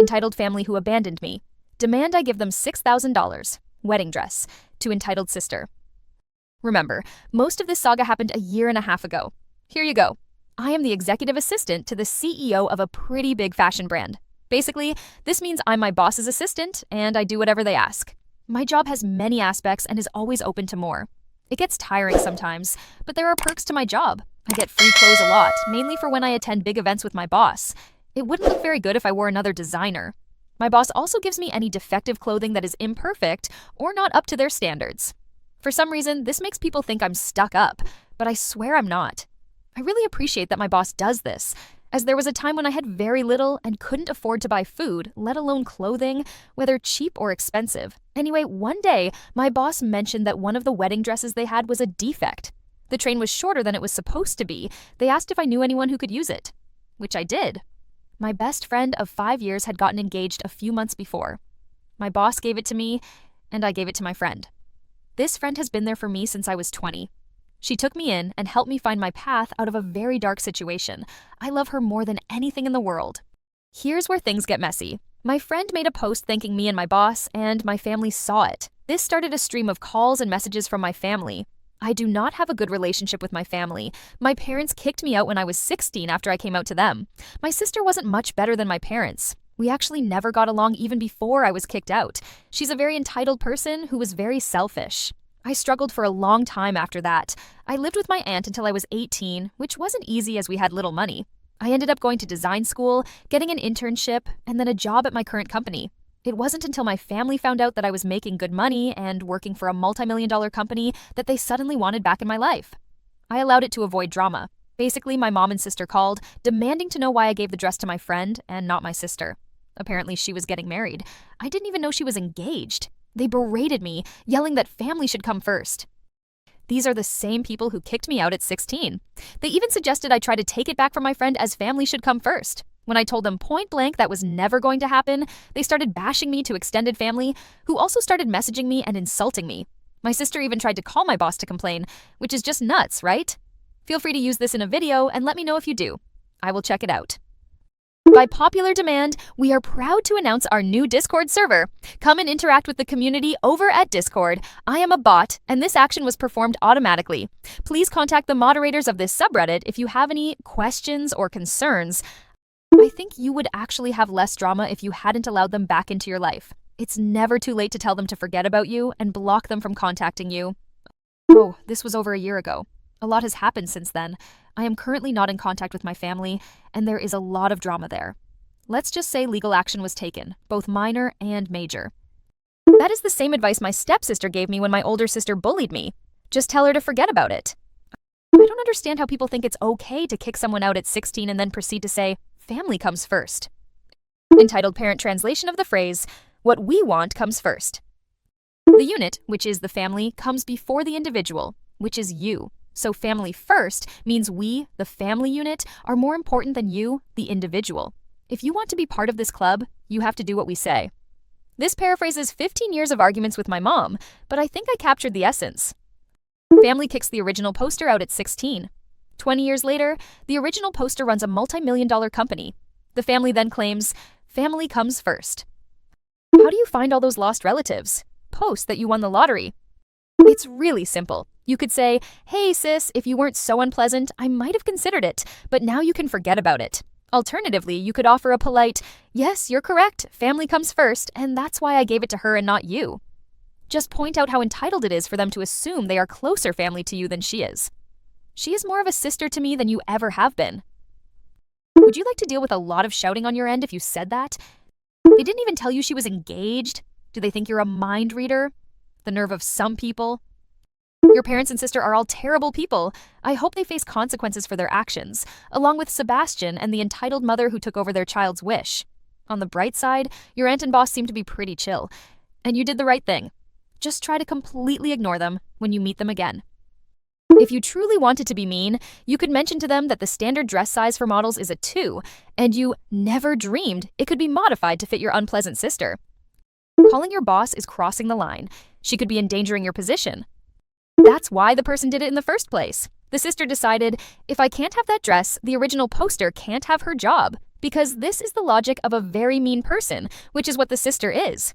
Entitled family who abandoned me. Demand I give them $6,000. Wedding dress. To entitled sister. Remember, most of this saga happened a year and a half ago. Here you go. I am the executive assistant to the CEO of a pretty big fashion brand. Basically, this means I'm my boss's assistant and I do whatever they ask. My job has many aspects and is always open to more. It gets tiring sometimes, but there are perks to my job. I get free clothes a lot, mainly for when I attend big events with my boss. It wouldn't look very good if I wore another designer. My boss also gives me any defective clothing that is imperfect or not up to their standards. For some reason, this makes people think I'm stuck up, but I swear I'm not. I really appreciate that my boss does this, as there was a time when I had very little and couldn't afford to buy food, let alone clothing, whether cheap or expensive. Anyway, one day, my boss mentioned that one of the wedding dresses they had was a defect. The train was shorter than it was supposed to be. They asked if I knew anyone who could use it, which I did. My best friend of 5 years had gotten engaged a few months before. My boss gave it to me, and I gave it to my friend. This friend has been there for me since I was 20. She took me in and helped me find my path out of a very dark situation. I love her more than anything in the world. Here's where things get messy. My friend made a post thanking me and my boss, and my family saw it. This started a stream of calls and messages from my family. I do not have a good relationship with my family. My parents kicked me out when I was 16 after I came out to them. My sister wasn't much better than my parents. We actually never got along even before I was kicked out. She's a very entitled person who was very selfish. I struggled for a long time after that. I lived with my aunt until I was 18, which wasn't easy as we had little money. I ended up going to design school, getting an internship, and then a job at my current company. It wasn't until my family found out that I was making good money and working for a multi-million-dollar company that they suddenly wanted back in my life. I allowed it to avoid drama. Basically, my mom and sister called, demanding to know why I gave the dress to my friend and not my sister. Apparently, she was getting married. I didn't even know she was engaged. They berated me, yelling that family should come first. These are the same people who kicked me out at 16. They even suggested I try to take it back from my friend as family should come first. When I told them point blank that was never going to happen, they started bashing me to extended family, who also started messaging me and insulting me. My sister even tried to call my boss to complain, which is just nuts, right? Feel free to use this in a video and let me know if you do. I will check it out. By popular demand, we are proud to announce our new Discord server. Come and interact with the community over at Discord. I am a bot, and this action was performed automatically. Please contact the moderators of this subreddit if you have any questions or concerns. I think you would actually have less drama if you hadn't allowed them back into your life. It's never too late to tell them to forget about you and block them from contacting you. Oh, this was over a year ago. A lot has happened since then. I am currently not in contact with my family, and there is a lot of drama there. Let's just say legal action was taken, both minor and major. That is the same advice my stepsister gave me when my older sister bullied me. Just tell her to forget about it. I don't understand how people think it's okay to kick someone out at 16 and then proceed to say, family comes first. Entitled parent translation of the phrase, what we want comes first. The unit, which is the family, comes before the individual, which is you. So family first means we, the family unit, are more important than you, the individual. If you want to be part of this club, you have to do what we say. This paraphrases 15 years of arguments with my mom, but I think I captured the essence. Family kicks the original poster out at 16. 20 years later, the original poster runs a multi-million-dollar company. The family then claims, family comes first. How do you find all those lost relatives? Post that you won the lottery. It's really simple. You could say, hey sis, if you weren't so unpleasant, I might have considered it, but now you can forget about it. Alternatively, you could offer a polite, yes, you're correct, family comes first, and that's why I gave it to her and not you. Just point out how entitled it is for them to assume they are closer family to you than she is. She is more of a sister to me than you ever have been. Would you like to deal with a lot of shouting on your end if you said that? They didn't even tell you she was engaged? Do they think you're a mind reader? The nerve of some people. Your parents and sister are all terrible people. I hope they face consequences for their actions, along with Sebastian and the entitled mother who took over their child's wish. On the bright side, your aunt and boss seem to be pretty chill. And you did the right thing. Just try to completely ignore them when you meet them again. If you truly wanted to be mean, you could mention to them that the standard dress size for models is a 2, and you never dreamed it could be modified to fit your unpleasant sister. Calling your boss is crossing the line. She could be endangering your position. That's why the person did it in the first place. The sister decided, if I can't have that dress, the original poster can't have her job. Because this is the logic of a very mean person, which is what the sister is.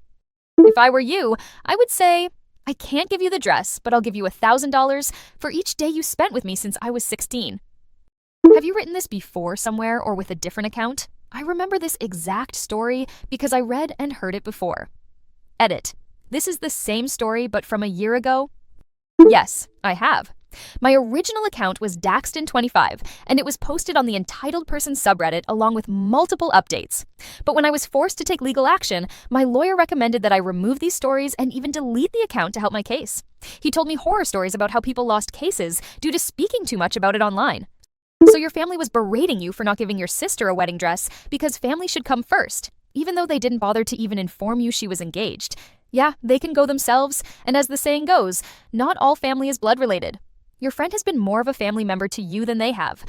If I were you, I would say, I can't give you the dress, but I'll give you $1,000 for each day you spent with me since I was 16. Have you written this before somewhere or with a different account? I remember this exact story because I read and heard it before. Edit. This is the same story but from a year ago? Yes, I have. My original account was Daxton25, and it was posted on the Entitled Person subreddit along with multiple updates. But when I was forced to take legal action, my lawyer recommended that I remove these stories and even delete the account to help my case. He told me horror stories about how people lost cases due to speaking too much about it online. So your family was berating you for not giving your sister a wedding dress because family should come first, even though they didn't bother to even inform you she was engaged. Yeah, they can go themselves, and as the saying goes, not all family is blood related. Your friend has been more of a family member to you than they have.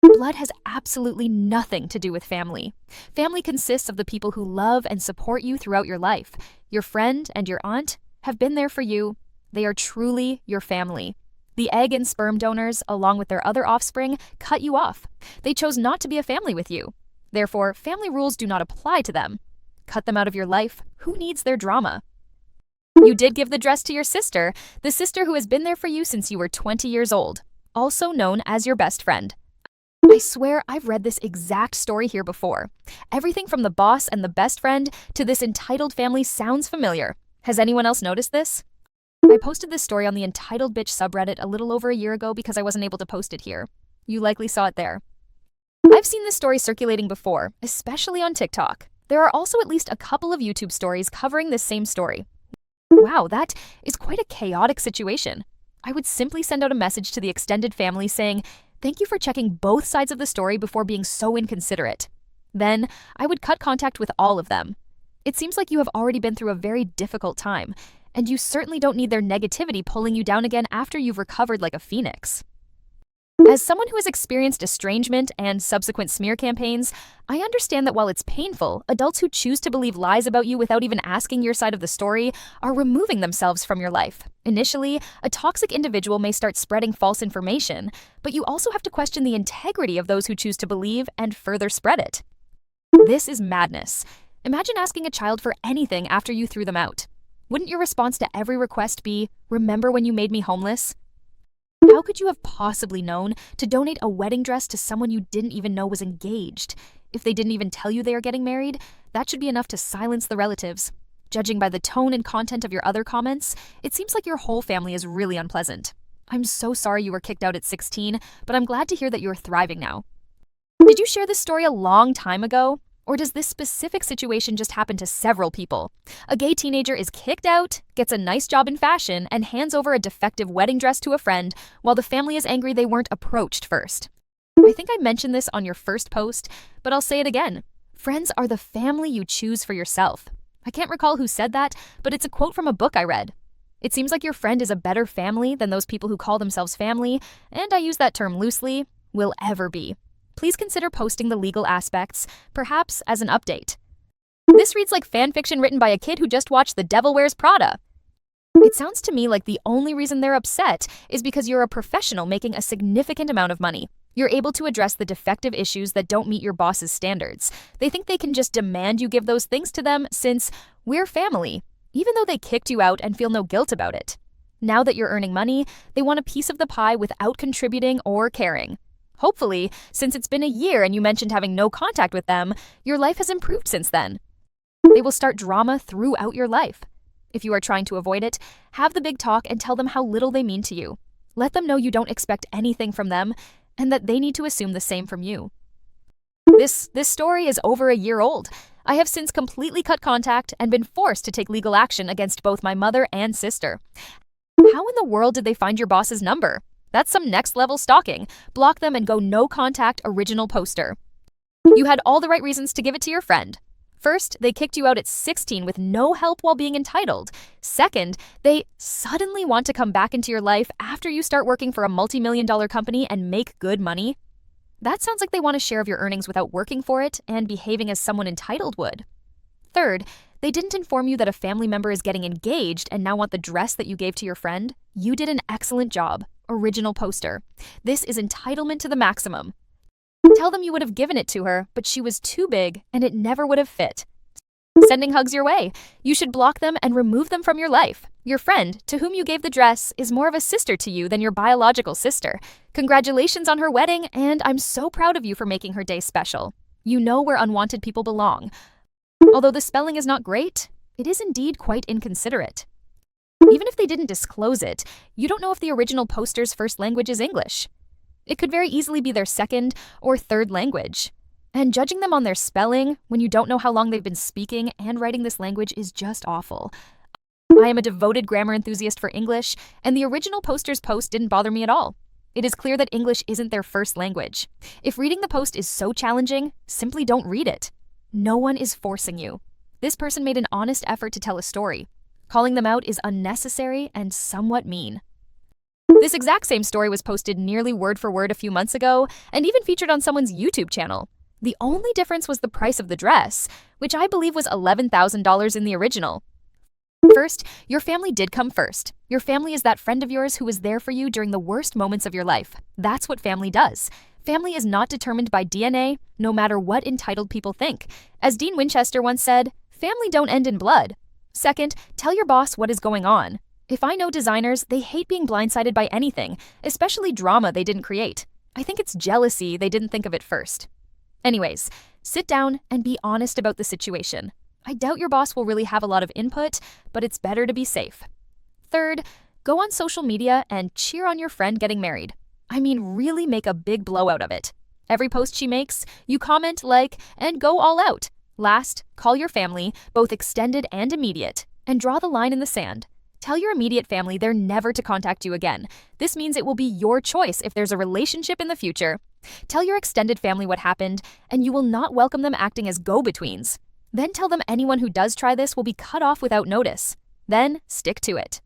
Blood has absolutely nothing to do with family. Family consists of the people who love and support you throughout your life. Your friend and your aunt have been there for you. They are truly your family. The egg and sperm donors, along with their other offspring, cut you off. They chose not to be a family with you. Therefore, family rules do not apply to them. Cut them out of your life. Who needs their drama? You did give the dress to your sister, the sister who has been there for you since you were 20 years old, also known as your best friend. I swear I've read this exact story here before. Everything from the boss and the best friend to this entitled family sounds familiar. Has anyone else noticed this? I posted this story on the Entitled Bitch subreddit a little over a year ago because I wasn't able to post it here. You likely saw it there. I've seen this story circulating before, especially on TikTok. There are also at least a couple of YouTube stories covering this same story. Wow, that is quite a chaotic situation. I would simply send out a message to the extended family saying, "Thank you for checking both sides of the story before being so inconsiderate." Then, I would cut contact with all of them. It seems like you have already been through a very difficult time, and you certainly don't need their negativity pulling you down again after you've recovered like a phoenix. As someone who has experienced estrangement and subsequent smear campaigns, I understand that while it's painful, adults who choose to believe lies about you without even asking your side of the story are removing themselves from your life. Initially, a toxic individual may start spreading false information, but you also have to question the integrity of those who choose to believe and further spread it. This is madness. Imagine asking a child for anything after you threw them out. Wouldn't your response to every request be, "Remember when you made me homeless?" How could you have possibly known to donate a wedding dress to someone you didn't even know was engaged? If they didn't even tell you they are getting married, that should be enough to silence the relatives. Judging by the tone and content of your other comments, it seems like your whole family is really unpleasant. I'm so sorry you were kicked out at 16, but I'm glad to hear that you're thriving now. Did you share this story a long time ago? Or does this specific situation just happen to several people? A gay teenager is kicked out, gets a nice job in fashion, and hands over a defective wedding dress to a friend, while the family is angry they weren't approached first. I think I mentioned this on your first post, but I'll say it again. Friends are the family you choose for yourself. I can't recall who said that, but it's a quote from a book I read. It seems like your friend is a better family than those people who call themselves family, and I use that term loosely, will ever be. Please consider posting the legal aspects, perhaps as an update. This reads like fan fiction written by a kid who just watched The Devil Wears Prada. It sounds to me like the only reason they're upset is because you're a professional making a significant amount of money. You're able to address the defective issues that don't meet your boss's standards. They think they can just demand you give those things to them since we're family, even though they kicked you out and feel no guilt about it. Now that you're earning money, they want a piece of the pie without contributing or caring. Hopefully, since it's been a year and you mentioned having no contact with them, your life has improved since then. They will start drama throughout your life. If you are trying to avoid it, have the big talk and tell them how little they mean to you. Let them know you don't expect anything from them and that they need to assume the same from you. This story is over a year old. I have since completely cut contact and been forced to take legal action against both my mother and sister. How in the world did they find your boss's number? That's some next-level stalking. Block them and go no contact original poster. You had all the right reasons to give it to your friend. First, they kicked you out at 16 with no help while being entitled. Second, they suddenly want to come back into your life after you start working for a multi-million-dollar company and make good money. That sounds like they want a share of your earnings without working for it and behaving as someone entitled would. Third, they didn't inform you that a family member is getting engaged and now want the dress that you gave to your friend. You did an excellent job. Original poster. This is entitlement to the maximum. Tell them you would have given it to her, but she was too big and it never would have fit. Sending hugs your way. You should block them and remove them from your life. Your friend, to whom you gave the dress, is more of a sister to you than your biological sister. Congratulations on her wedding, and I'm so proud of you for making her day special. You know where unwanted people belong. Although the spelling is not great, it is indeed quite inconsiderate. Even if they didn't disclose it, you don't know if the original poster's first language is English. It could very easily be their second or third language. And judging them on their spelling, when you don't know how long they've been speaking and writing this language, is just awful. I am a devoted grammar enthusiast for English, and the original poster's post didn't bother me at all. It is clear that English isn't their first language. If reading the post is so challenging, simply don't read it. No one is forcing you. This person made an honest effort to tell a story. Calling them out is unnecessary and somewhat mean. This exact same story was posted nearly word for word a few months ago, and even featured on someone's YouTube channel. The only difference was the price of the dress, which I believe was $11,000 in the original. First, your family did come first. Your family is that friend of yours who was there for you during the worst moments of your life. That's what family does. Family is not determined by DNA, no matter what entitled people think. As Dean Winchester once said, family don't end in blood. Second, tell your boss what is going on. If I know designers, they hate being blindsided by anything, especially drama they didn't create. I think it's jealousy they didn't think of it first. Anyways, sit down and be honest about the situation. I doubt your boss will really have a lot of input, but it's better to be safe. Third, go on social media and cheer on your friend getting married. I mean, really make a big blowout of it. Every post she makes, you comment, like, and go all out. Last, call your family, both extended and immediate, and draw the line in the sand. Tell your immediate family they're never to contact you again. This means it will be your choice if there's a relationship in the future. Tell your extended family what happened, and you will not welcome them acting as go-betweens. Then tell them anyone who does try this will be cut off without notice. Then stick to it.